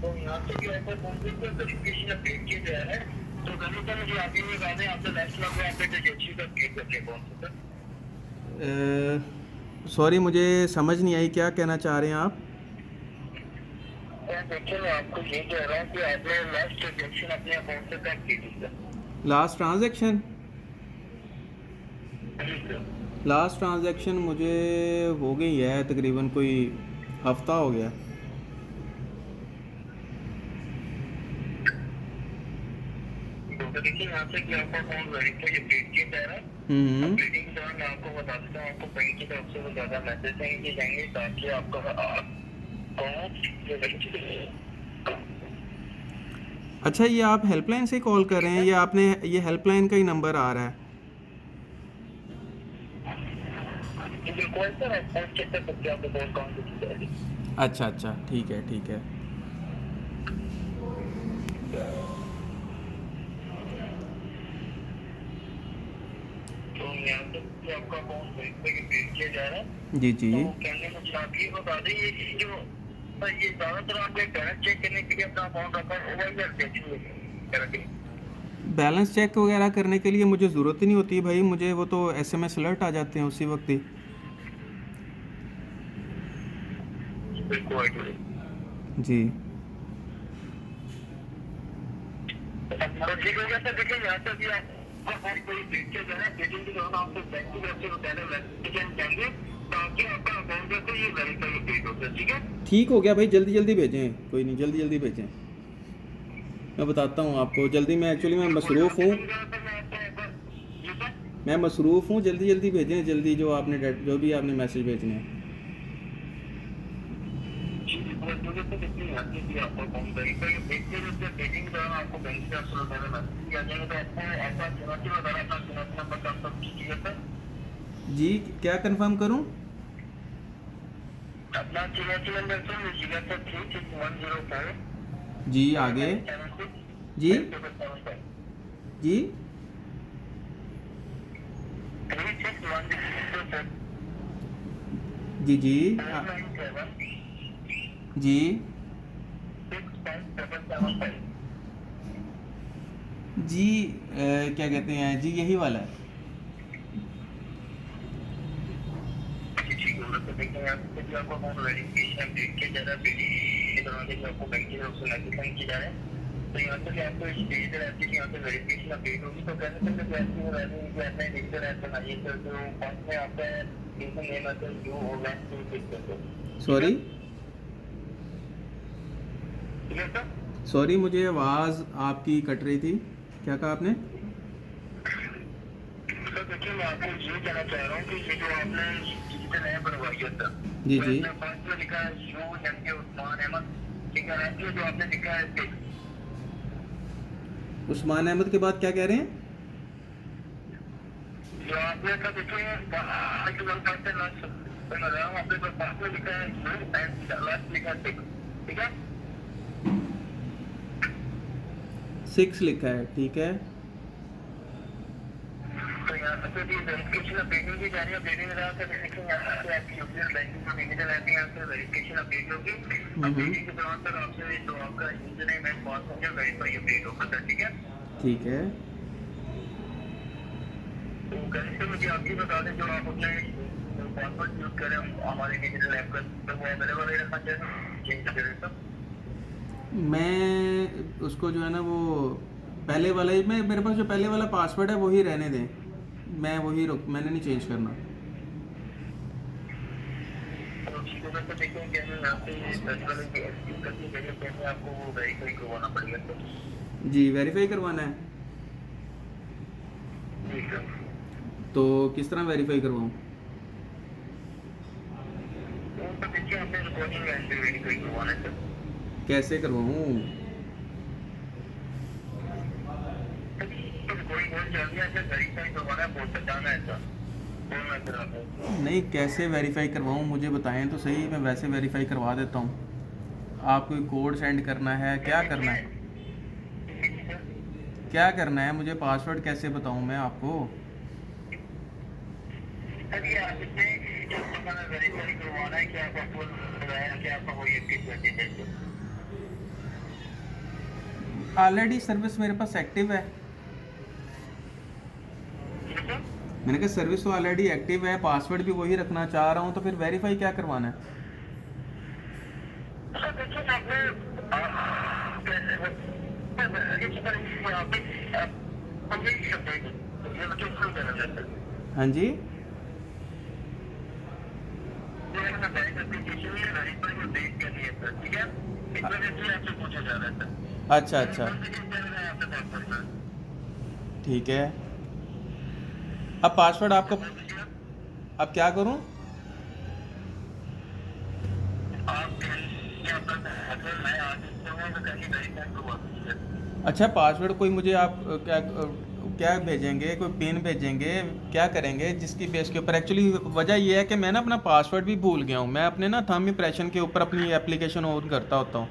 तो यहाँ से भी ऐसा कॉन्सेप्ट का वेरिफिकेशन अपडेट किया गया है। तो कभी तो मुझे आगे ये बता दें, आपका लास्ट लॉग में आपने एजेंसी का अपडेट करने कौन सा था? सॉरी, मुझे समझ नहीं आई, क्या कहना चाह रहे हैं आप? देखिए, मैं आपको ये कह रहा हूँ कि आपने लास्ट ट्रांजेक्शन अपने अकाउंट से कब की थी सर? लास्ट ट्रांजैक्शन जी सर। लास्ट ट्रांजैक्शन मुझे हो गई है, तकरीबन कोई हफ्ता हो गया। तो देखिए, यहाँ से कि आपका अकाउंट वेरीफाई अपडेट किया जा रहा है। हम्म। अपडेटिंग के दौरान मैं आपको बता देता हूँ, आपको बैंक की तरफ से वो ज़्यादा मैसेज नहीं किए जाएंगे ताकि आपका अकाउंट अच्छा, ये आप हेल्पलाइन से कॉल कर रहे हैं? ये आपने, ये हेल्पलाइन का ही नंबर आ रहा है। कौन सा रेस्पॉन्स चेक कर सकते हैं, आपको कौन कौन सी चीज़ है। अच्छा अच्छा, ठीक है ठीक है। तो यहाँ पे भी आपका अकाउंट वेरीफाई अपडेट किया जा रहा है। जी जी। तो कहने मुझे आप ये बता दें, ये जो सर, ये ज़्यादातर आपने बैलेंस चेक करने के लिए अपना अकाउंट रखा है, मोबाइल या चेकिंग बैलेंस चेक वगैरह करने के लिए मुझे ज़रूरत ही नहीं होती भाई, मुझे वो तो एसएमएस अलर्ट आ जाते हैं उसी वक्त ही। बिल्कुल। जी। तो ठीक हो गया सर। देखिए, यहाँ से भी आपको कोई देखिए जो है चेकिंग के दौरान आपको बैंक की तरफ से बताने वेरिफिकेशन देंगे ताकि आपका अकाउंट जो है ये वेरीफाई अपडेट हो सर। ठीक है। ठीक हो गया भाई, जल्दी जल्दी भेजें, कोई नहीं, जल्दी जल्दी भेजें। मैं बताता हूँ आपको जल्दी, मैं एक्चुअली मैं बिल्कुल, यहाँ मसरूफ़ पे हूँ। मिल गया तो मैं आपको एक बार जी सर। मैं मसरूफ़ हूँ, जल्दी जल्दी भेजें, जल्दी जो आपने जो भी आपने मैसेज भेजने हैं। जी बिल्कुल, तो जैसे देखिए यहाँ से भी आपको अकाउंट वेरीफाई अपडेट के जैसे चेकिंग के दौरान आपको बैंक की तरफ से बताने मैसेज किया जाएगा। तो आपको ऐसा चुनौती वगैरह अपना चुनौती नंबर का सब कीजिए सर। जी, क्या कंफर्म करूँ? अपना चुनौती नंबर सर लीजिएगा सर 36104 जी, आगे। 4976 जी 5775। जी 36104 जी जी। 497 जी 65775। जी। क्या कहते हैं जी, यही वाला है। ठीक है, तो देखिए यहाँ पे जो आपको अकाउंट वेरिफिकेशन अपडेट किया जा रहा है, बिलिंग के दौरान जो आपको बैंक की तरफ से मैसेज सेंड किया जा रहा है। तो यहाँ से भी आपको इस डिजिटल ऐप की यहाँ पे वेरिफिकेशन अपडेट होगी। तो कहने से जो ऐप की वैल्यू जो आपने डिजिटल ऐप बनाई है सर, जो फर्स्ट में आपका इनका नेम है सर, जो होगा तो क्लिक कर दो। ठीक है। सॉरी ठीक है सर। सॉरी, मुझे आवाज़ आपकी कट रही थी, क्या कहा आपने? सर देखिए, मैं आपको ये कहना चाह रहा हूँ कि ये जो आपने डिजिटल ऐप बनवाई है सर, जी तो जी। इसमें फर्स्ट में लिखा है यू एम के उस्मान अहमद। ठीक है। ऐसे जो आपने लिखा है उस्मान अहमद के बाद क्या कह रहे हैं? जो आपने का देखिए आज नंबर से लास्ट बना रहा हूँ, आपने पास में लिखा है यू एंड लास्ट लिखा है सिक्स। ठीक है। 6 लिखा है, ठीक है। तो यहाँ पे भी वेरिफिकेशन अपडेटिंग की जा रही है। अपडेटिंग में आप देखेंगे यहाँ पे आपकी यूपीआई बैंकिंग और डिजिटल ऐप यहाँ पे वेरिफिकेशन अपडेट होगी। अपडेटिंग के दौरान सर आपसे जो आपका यूजर नेम एंड पासवर्ड है वेरीफाई अपडेट होगा सर। ठीक है। ठीक है। तो कहीं से मुझे आप ही बता दें, जो आप अपने पासवर्ड यूज करें हमारे डिजिटल ऐप का, तो वो अवेलेबल ही रखना चाहिए, चेंज करें सर। मैं उसको जो है ना, वो पहले वाला ही, मैं मेरे पास जो पहले वाला पासवर्ड है वही रहने दें, मैं वही रुक, मैंने नहीं चेंज करना। तो ठीक है सर। तो देखिए क्या है, यहाँ पे फेस्टिवल की एक्टिव करने के लिए पहले आपको वो वेरीफाई करवाना पड़ेगा सर। जी, वेरीफाई करवाना है। जी सर। तो किस तरह वेरीफाई करवाऊँ? तो देखिए, आपने रिकॉर्डिंग एंड वेरीफाई करवाना है सर। कैसे करवाऊँ? तो कोई बहुत जल्दी ऐसे वेरीफाई करवाना है, बहुत बताना है सर, बोलना सर आपको। नहीं, कैसे वेरीफाई करवाऊँ मुझे बताएं तो सही, मैं वैसे वेरीफाई करवा देता हूँ। आप कोई कोड सेंड करना है, क्या करना देखिए है? सर, क्या करना है, मुझे पासवर्ड कैसे बताऊँ मैं आपको? अभी आप इसमें जो हमारा वेरीफाई करवाना है कि आपका फोन लगाया कि आपका वही एक्टिव कर दिया जाए। ऑलरेडी सर्विस मेरे पास एक्टिव है। मैंने कहा सर्विस तो ऑलरेडी एक्टिव है, पासवर्ड भी वही रखना चाह रहा हूँ, तो फिर वेरीफाई क्या करवाना है? हाँ जी। अच्छा अच्छा, ठीक है। अब पासवर्ड आपको, अब क्या करूँ? अच्छा, पासवर्ड कोई मुझे आप क्या भेजेंगे, कोई पिन भेजेंगे, क्या करेंगे जिसकी बेस के ऊपर? एक्चुअली वजह यह है कि मैं ना अपना पासवर्ड भी भूल गया हूँ। मैं अपने ना थंब इम्प्रेशन के ऊपर अपनी एप्लीकेशन ऑन करता होता हूँ,